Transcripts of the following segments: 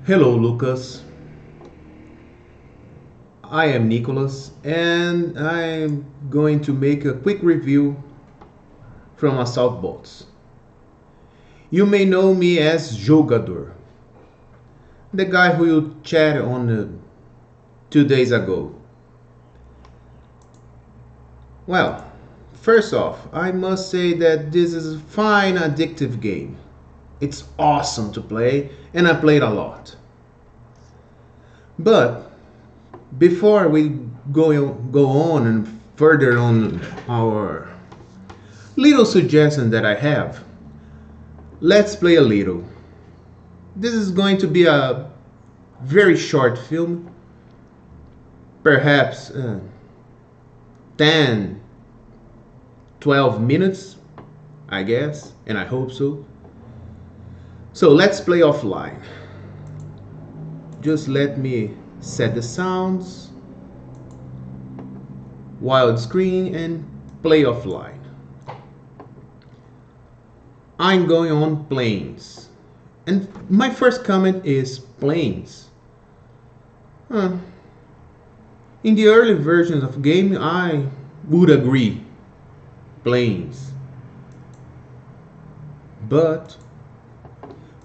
Hello, Lucas. I am Nicholas, and I'm going to make a quick review from Assault Bots. You may know me as Jogador, the guy who you chatted on 2 days ago. Well, first off, I must say that this is a fine, addictive game. It's awesome to play, and I played a lot. But before we go on and further on our little suggestion that I have, let's play a little. This is going to be a very short film, perhaps 10, 12 minutes, I guess, and I hope so. So let's play offline. Just let me set the sounds, wild screen, and play offline. I'm going on planes. And my first comment is planes. In the early versions of game, I would agree. Planes. But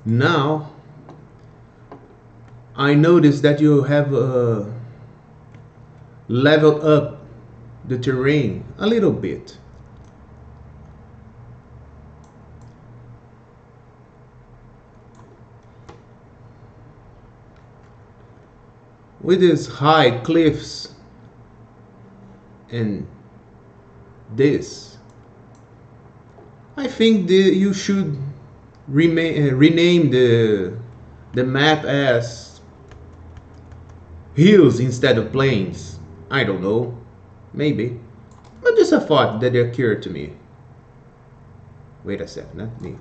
now I notice that you have leveled up the terrain a little bit. With these high cliffs and this, I think you should rename the map as hills instead of plains. I don't know, maybe, but just a thought that occurred to me. Wait a second, not me.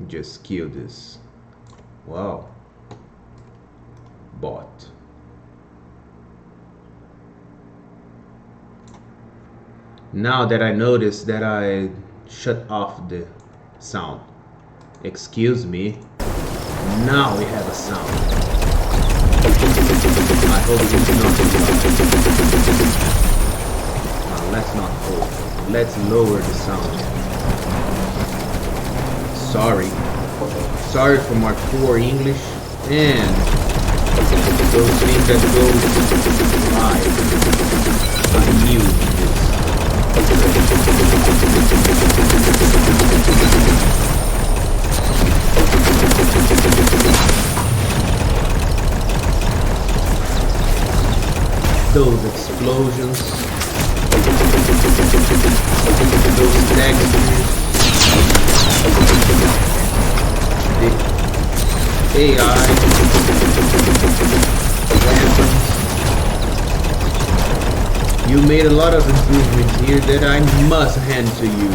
Just kill this. Wow. Bot. Now that I notice that I shut off the sound. Excuse me. Now we have a sound. I hope it's not too loud. Let's not hold. Let's lower the sound. Sorry for my poor English and those things that go live. I'm new to this. Those explosions, those textures, the AI, weapons. You made a lot of improvements here that I must hand to you.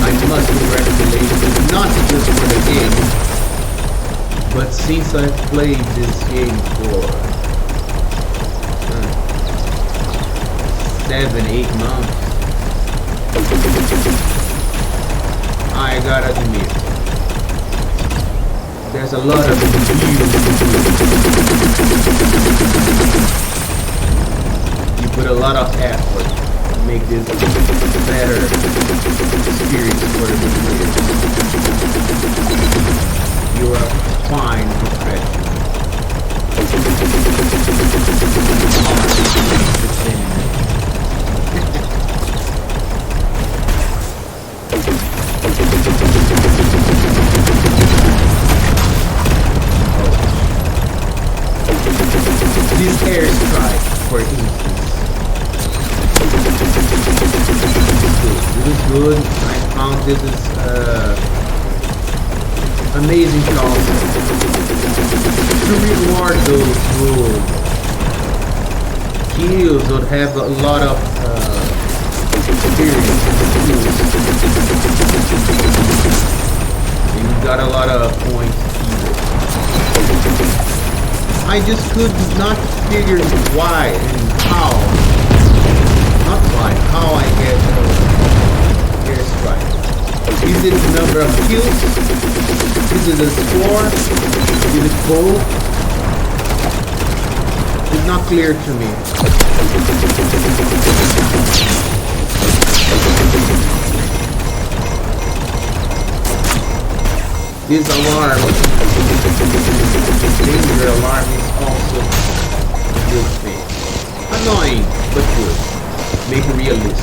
I must congratulate you, not just for the game, but since I've played this game for 7-8 months, I gotta admit, there's a lot of you put a lot of effort to make this a better experience for the players. You're a fine professional. This airstrike, for instance. This is good. I found this is amazing concept to reward those who kills or have a lot of experience and you got a lot of points either. I just could not figure why and how, not why, how I get airstrike. Is it the number of kills? This is a score. Is it full? It's not clear to me. This alarm, danger alarm, is also a good thing. Annoying, but good. Make it realistic.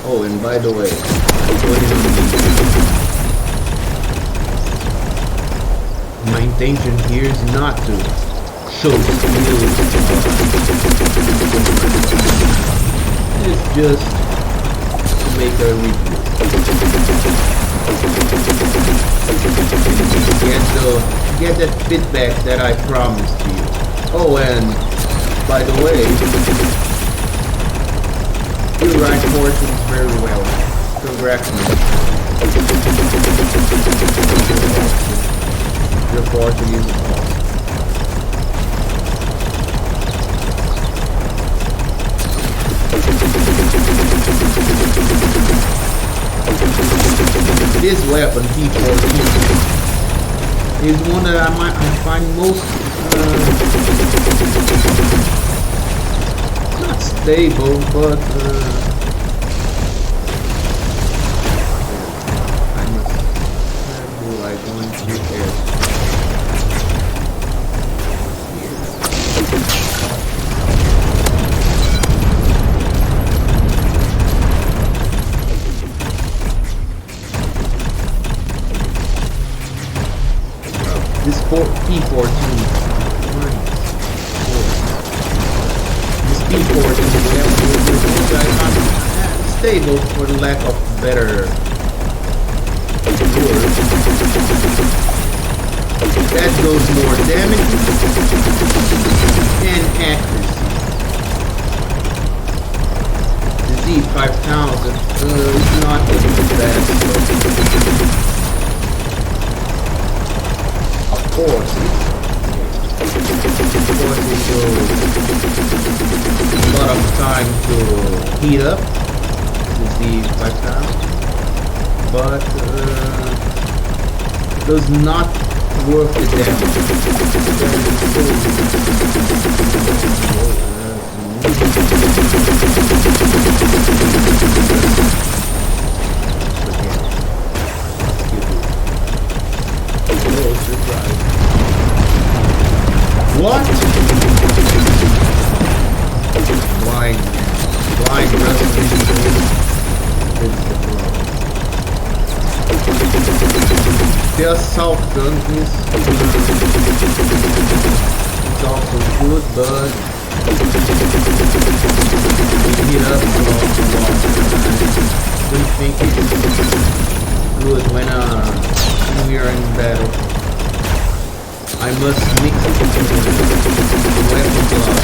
Oh, and by the way, my intention here is not to show skills. It's just to make a review. Get that feedback that I promised to you. Oh, and by the way, you write portions very well. Congratulations. Your portion is awesome. This weapon, P14, is one that I find most not stable, but I must do like 1, 2 air. This P14, this P14 is stable for the lack of better word. That goes more damage and accuracy. The Z5000 is not the best. Of course, it goes a lot of time to heat up the Z5000, but does not worth the damage. What? Blind restoration is the problem. The assault gun is also good, but we heat up a lot. We think it's good when we are in battle. I must mix it with the weapon glove.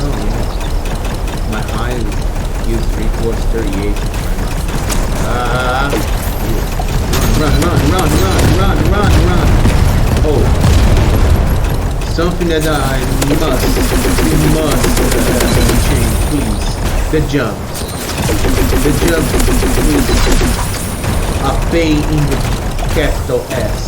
Oh yeah. My eye is 3/4 38. Run. Oh. Something that I must change, please. The jumps is a pain in the capital S.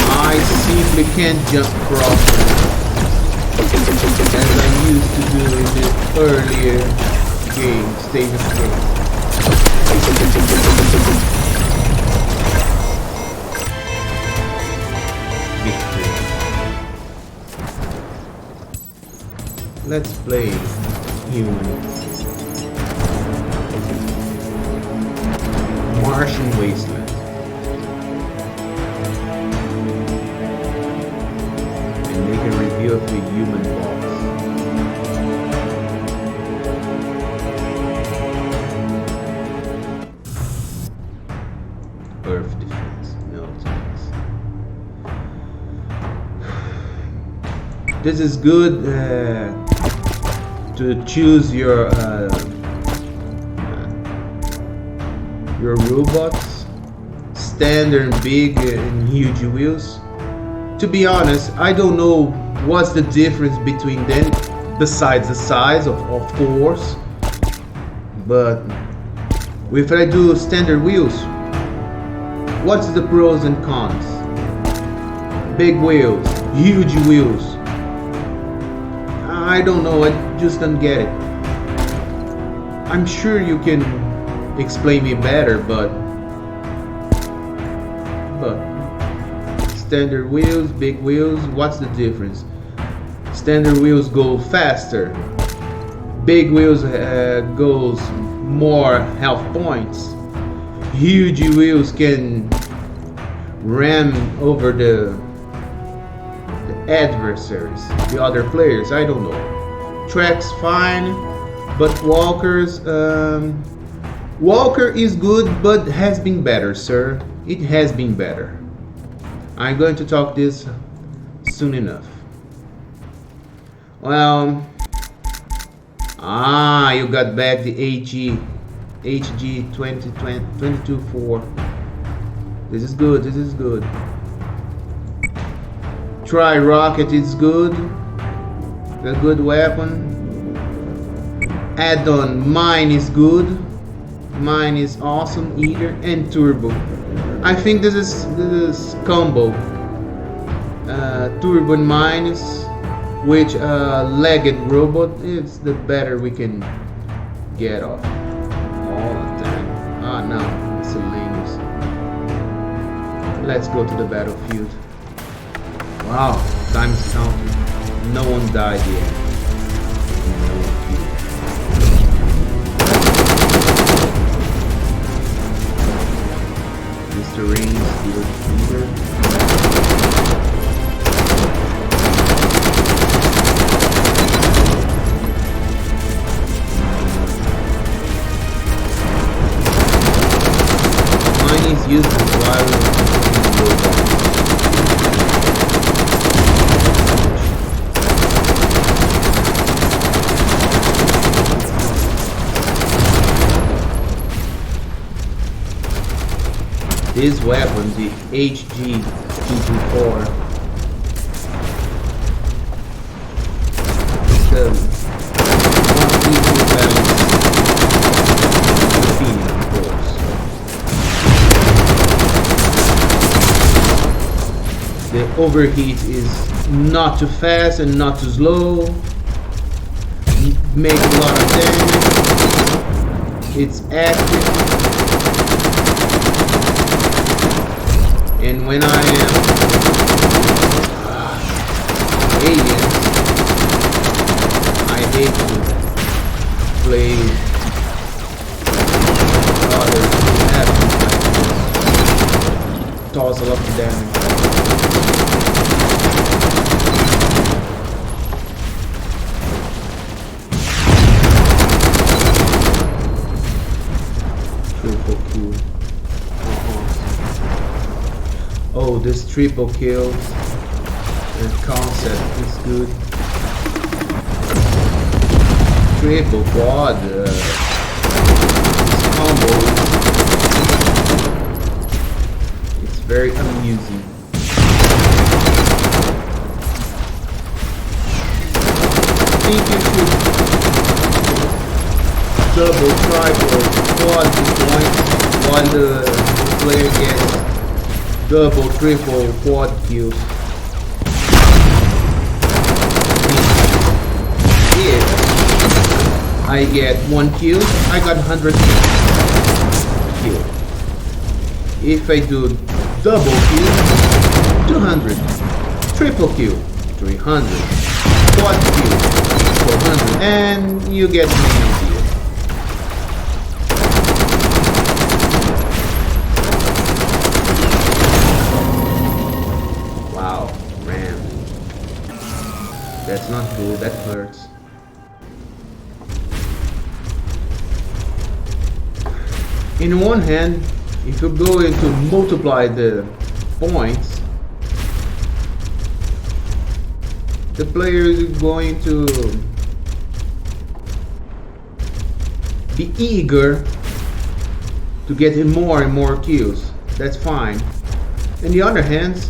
I simply can't jump properly as I used to do in the earlier stage of game. Victory. Let's play human. Martian wasteland. And make a review of the human boss. Earth defense, no attacks. This is good to choose your robots, standard, big, and huge wheels. To be honest, I don't know what's the difference between them, besides the size, of course. But if I do standard wheels, what's the pros and cons? Big wheels, huge wheels. I don't know, I just don't get it. I'm sure you can explain me better, but standard wheels, big wheels, what's the difference? Standard wheels go faster. Big wheels goes more health points. Huge wheels can ram over the adversaries, the other players. I don't know. Tracks fine, but walkers. Walker is good, but has been better, sir. It has been better. I'm going to talk this soon enough. Well, you got back the HG 2022-4. This is good. This is good. Try rocket is good. A good weapon. Add-on mine is good. Mine is awesome either. And turbo. I think this is combo. Turbo and minus, which legged robot is the better we can get off all the time. No, miscellaneous. Let's go to the battlefield. Wow, time is counting. No one died yet. No one killed. Mr. Rain is still here. Mine is useless while this weapon, the HG224, is the not equal balance opinion, of course. The overheat is not too fast and not too slow. Make a lot of damage. It's active. And when I am aliens, I hate to play others who have toss a lot of damage. Triple kill. Oh, this triple kill concept is good. Triple quad combo. It's very amusing. I think you should double, triple, quad points while the player gets double, triple, quad kills. If I get 1 kill, I got 100 kill. If I do double kill, 200. Triple kill, 300. Quad kill, 400. And you get the main idea. That's not good, that hurts. In one hand, if you're going to multiply the points, the player is going to be eager to get more and more kills. That's fine. On the other hand,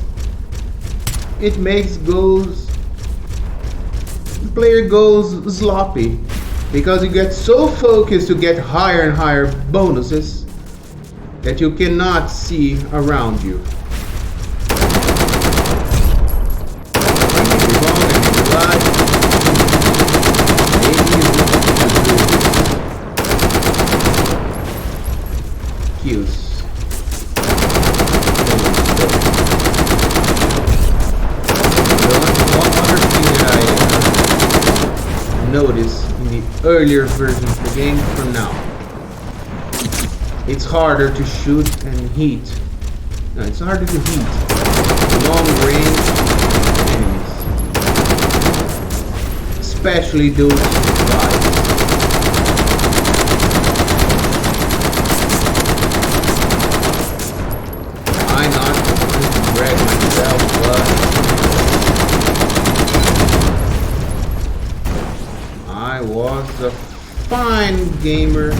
it makes the player goes sloppy, because you get so focused to get higher and higher bonuses that you cannot see around you. Kills. Notice in the earlier versions of the game from now, it's harder to shoot and hit. No, it's harder to hit long range enemies, especially those guys. I not brag myself, but I was a fine gamer.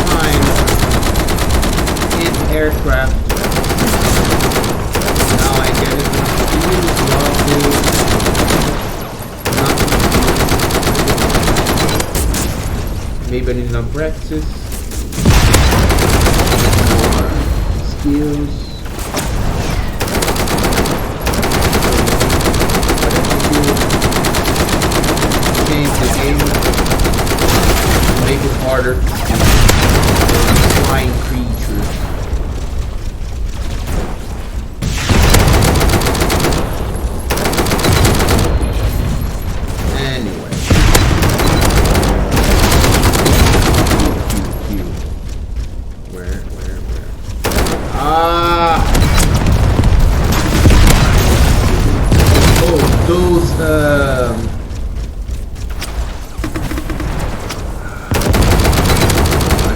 Fine in aircraft. Now I get it. Maybe I need enough practice. More skills. Change the game, make it harder to see flying creatures. Anyway, where? Oh, those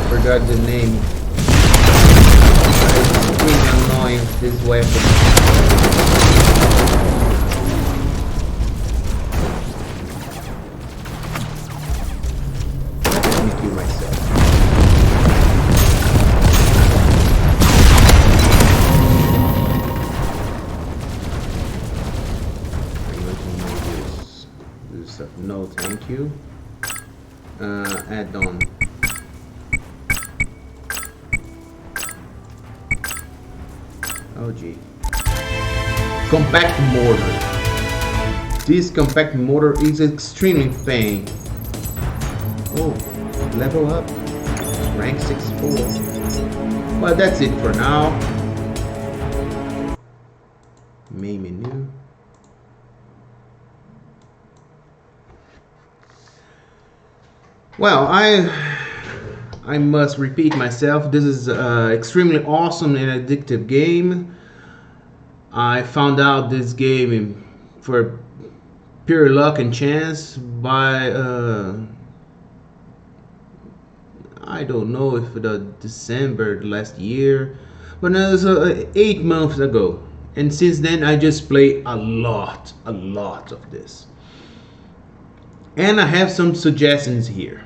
forgot the name. It's really annoying, this weapon. Let me kill myself. I'm going to make this stuff. No, thank you. Add on. Oh gee. Compact mortar. This compact mortar is extremely pain. Oh, level up. Rank 64. Well, that's it for now. Main menu. Well, I must repeat myself. This is an extremely awesome and addictive game. I found out this game for pure luck and chance by I don't know if the December last year, but it was 8 months ago, and since then I just play a lot of this, and I have some suggestions here.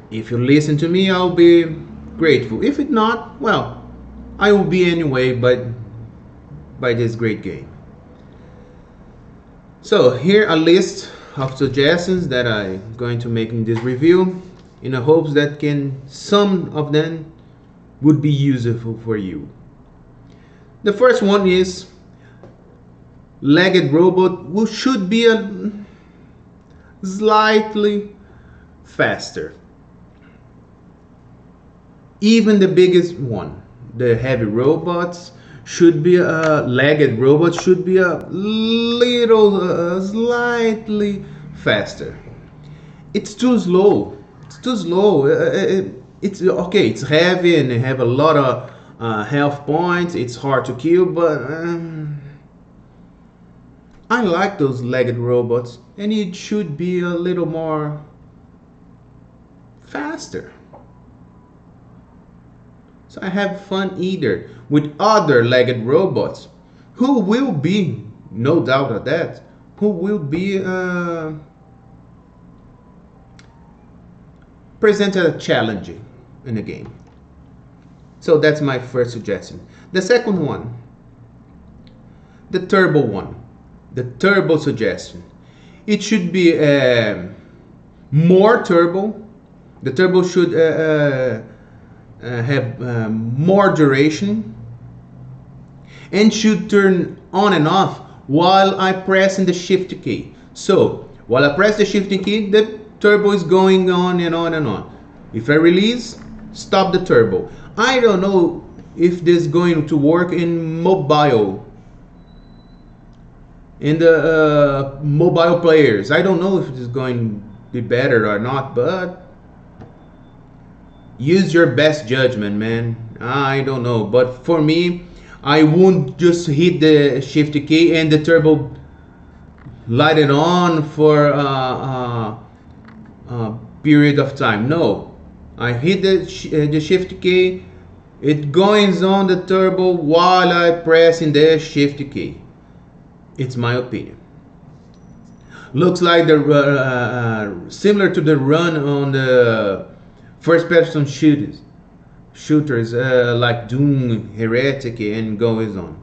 If you listen to me, I'll be grateful. If it not, well, I will be anyway, but by this great game. So here a list of suggestions that I'm going to make in this review, in the hopes that some of them would be useful for you. The first one is legged robot, who should be a slightly faster. Even the biggest one, the heavy robots, should be legged robots should be a little slightly faster. It's too slow. It's too slow. It's okay. It's heavy and they have a lot of health points. It's hard to kill, but I like those legged robots, and it should be a little more faster. So I have fun either with other legged robots who will be, no doubt of that, who will be presented challenging in the game. So that's my first suggestion. The second one, the turbo one, the turbo suggestion. It should be more turbo. The turbo should have more duration and should turn on and off while I press in the shift key. So while I press the shift key, the turbo is going on and on and on. If I release, stop the turbo. I don't know if this is going to work in mobile, in the mobile players. I don't know if it is going to be better or not, but use your best judgment, man. I don't know, but for me, I won't just hit the shift key and the turbo light it on for a period of time. No, I hit the shift key, it goes on the turbo while I press in the shift key. It's my opinion. Looks like the similar to the run on the first person shooters like Doom, Heretic, and goes on.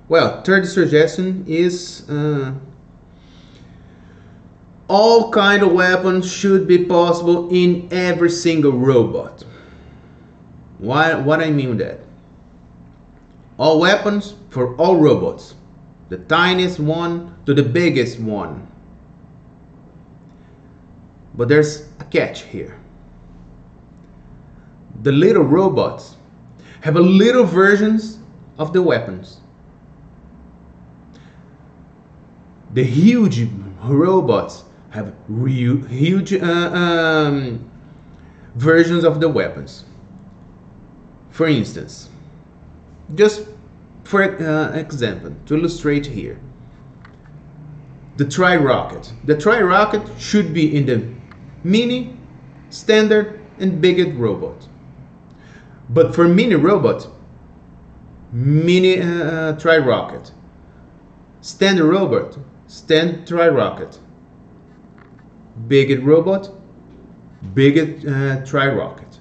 Well, third suggestion is all kind of weapons should be possible in every single robot. What I mean with that? All weapons for all robots, the tiniest one to the biggest one. But there's a catch here. The little robots have a little versions of the weapons. The huge robots have huge versions of the weapons. For instance, just for example, to illustrate here, the tri-rocket. The tri-rocket should be in the mini, standard, and bigot robot. But for mini robot, mini tri-rocket, standard robot, stand tri-rocket, bigot robot, bigot tri-rocket.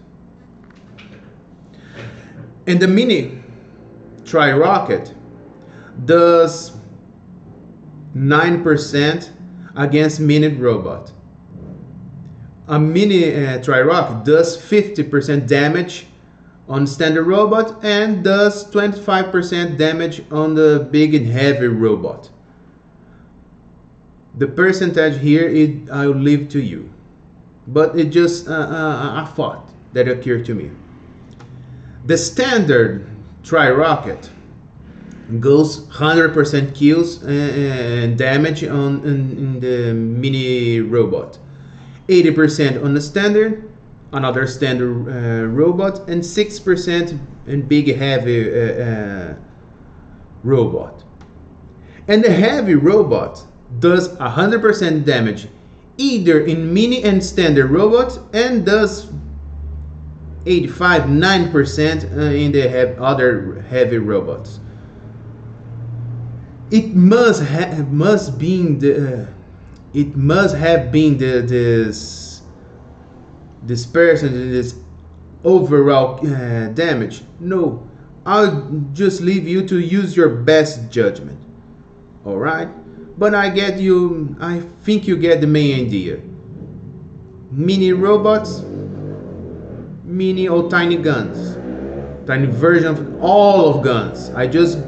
And the mini tri-rocket does 9% against mini robot. A mini tri-rocket does 50% damage on standard robot and does 25% damage on the big and heavy robot. The percentage here I'll leave to you, but it just a thought that occurred to me. The standard tri-rocket goes 100% kills and damage in the mini robot, 80% on the standard, another standard robot, and 6% in big heavy robot. And the heavy robot does 100% damage either in mini and standard robots and does 85-9% in the other heavy robots. It must have been this person, this overall damage. No, I'll just leave you to use your best judgment. All right, but I think you get the main idea. Mini robots, mini or tiny guns, tiny version of all of guns. I just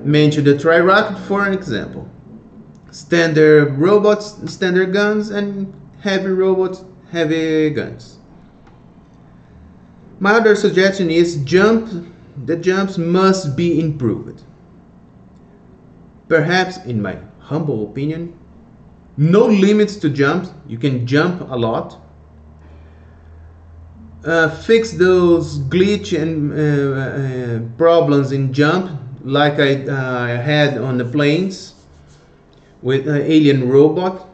mentioned the tri-rocket for an example. Standard robots, standard guns, and heavy robots, heavy guns. My other suggestion is the jumps must be improved. Perhaps, in my humble opinion, no limits to jumps. You can jump a lot. Fix those glitch and problems in jump like I had on the planes with an alien robot.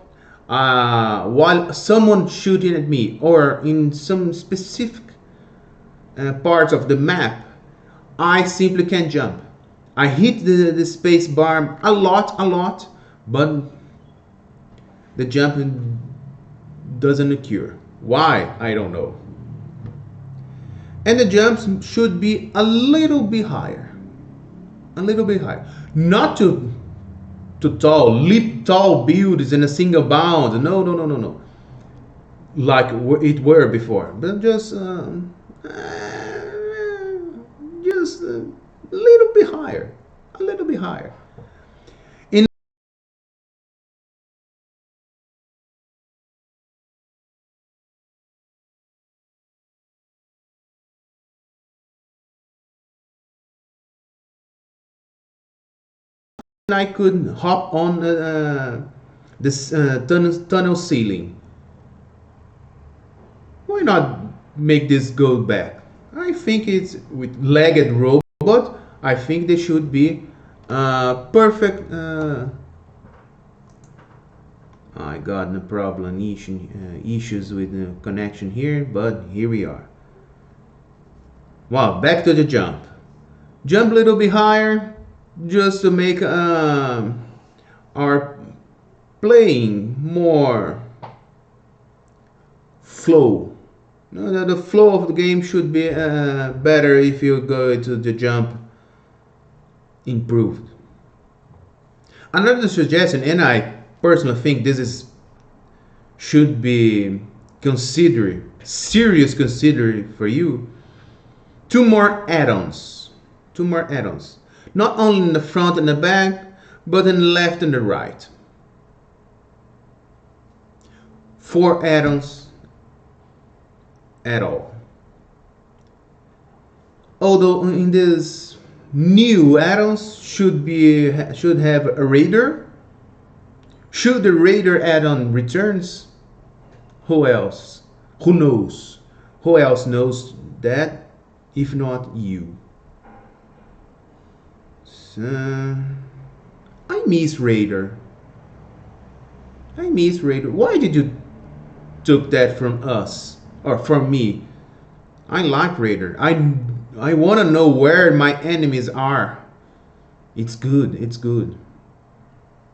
While someone shooting at me or in some specific parts of the map, I simply can't jump. I hit the space bar a lot, but the jumping doesn't occur. Why? I don't know. And the jumps should be a little bit higher. A little bit higher. Not to leap tall buildings in a single bound. No. Like it were before. But just a little bit higher. A little bit higher. I could hop on this tunnel ceiling. Why not make this go back? I think it's with legged robot. I think they should be perfect. I got no problem issues with the connection here, but here we are. Wow, back to the jump. Jump a little bit higher, just to make our playing more flow. The flow of the game should be better if you go to the jump improved. Another suggestion, and I personally think should be serious considering for you. Two more add-ons. Not only in the front and the back, but in the left and the right. 4 add-ons at all. Although in this new add-ons should have a radar. Should the radar add-on returns? Who else? Who knows? Who else knows that if not you? I miss radar. Why did you took that from us or from me? I like radar. I want to know where my enemies are. It's good.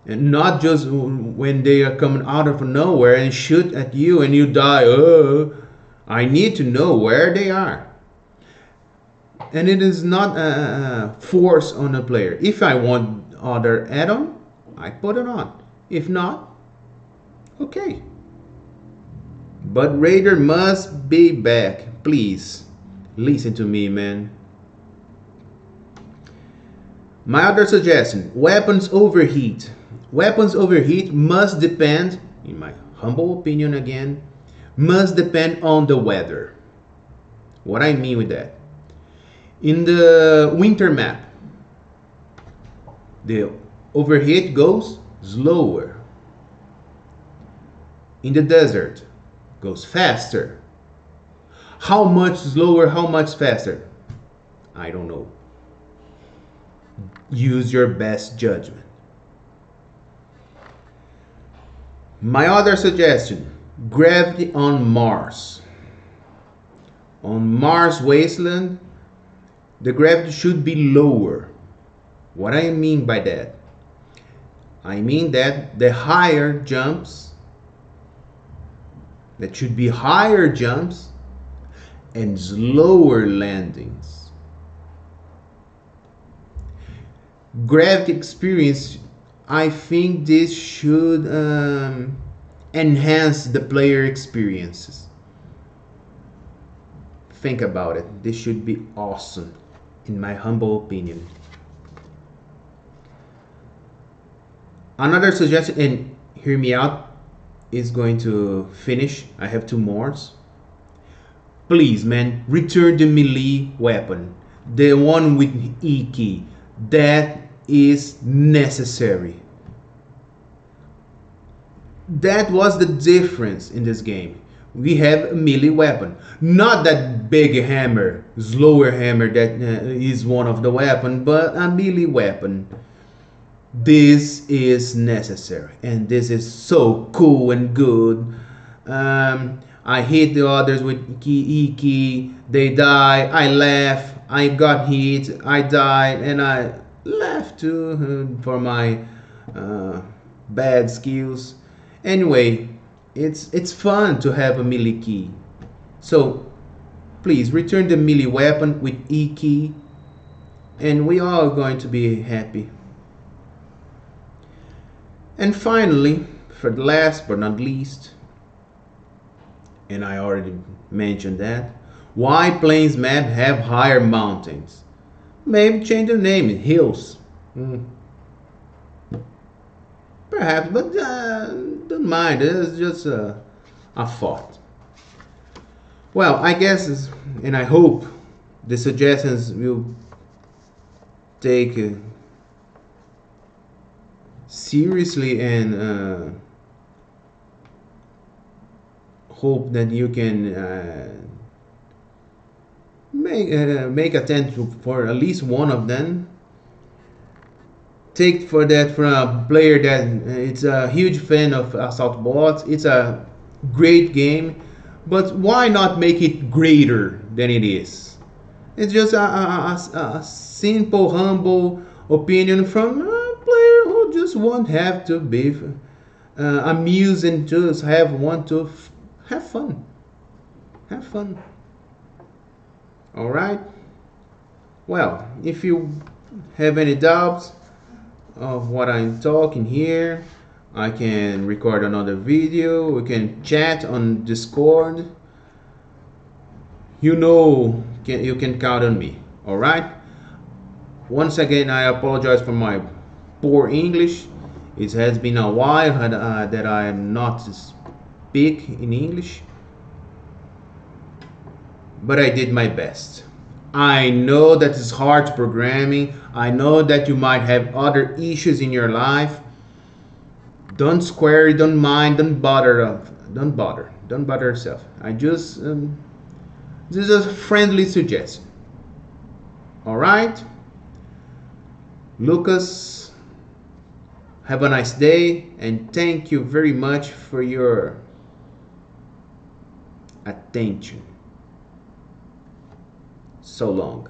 And not just when they are coming out of nowhere and shoot at you and you die. I need to know where they are. And it is not a force on the player. If I want other add-on, I put it on. If not, okay. But radar must be back. Please, listen to me, man. My other suggestion, weapons overheat. Weapons overheat must depend, in my humble opinion again, must depend on the weather. What I mean with that? In the winter map, the overheat goes slower. In the desert, goes faster. How much slower, how much faster? I don't know. Use your best judgment. My other suggestion, gravity on Mars. On Mars wasteland, the gravity should be lower. What I mean by that? I mean that the higher jumps, that should be higher jumps and slower landings. Gravity experience, I think this should enhance the player experiences. Think about it. This should be awesome, in my humble opinion. Another suggestion, and hear me out, is going to finish. I have 2 more. Please, man, return the melee weapon, the one with E key. That is necessary. That was the difference in this game. We have a melee weapon, not that big hammer, slower hammer that is one of the weapon, but a melee weapon. This is necessary, and this is so cool and good. I hit the others with iki, they die, I laugh, I got hit, I died, and I laugh too for my bad skills. Anyway, it's fun to have a melee key. So please return the melee weapon with E key, and we are going to be happy. And finally, for the last but not least, and I already mentioned that, why plains map have higher mountains? Maybe change the name, hills. Perhaps, but don't mind, it's just a thought. Well, I guess, and I hope the suggestions will take seriously, and hope that you can make attempt for at least one of them. Take for that from a player that it's a huge fan of Assault Bots. It's a great game, but why not make it greater than it is? It's just a simple, humble opinion from a player who just won't have to be amused and just want to have fun. Have fun. All right. Well, if you have any doubts of what I'm talking here, I can record another video. We can chat on Discord. You know, you can count on me. All right. Once again, I apologize for my poor English. It has been a while that I am not speak in English, but I did my best. I know that it's hard programming. I know that you might have other issues in your life. Don't square it, don't mind, don't bother yourself. I just this is a friendly suggestion. All right, Lucas, have a nice day, and thank you very much for your attention. So long.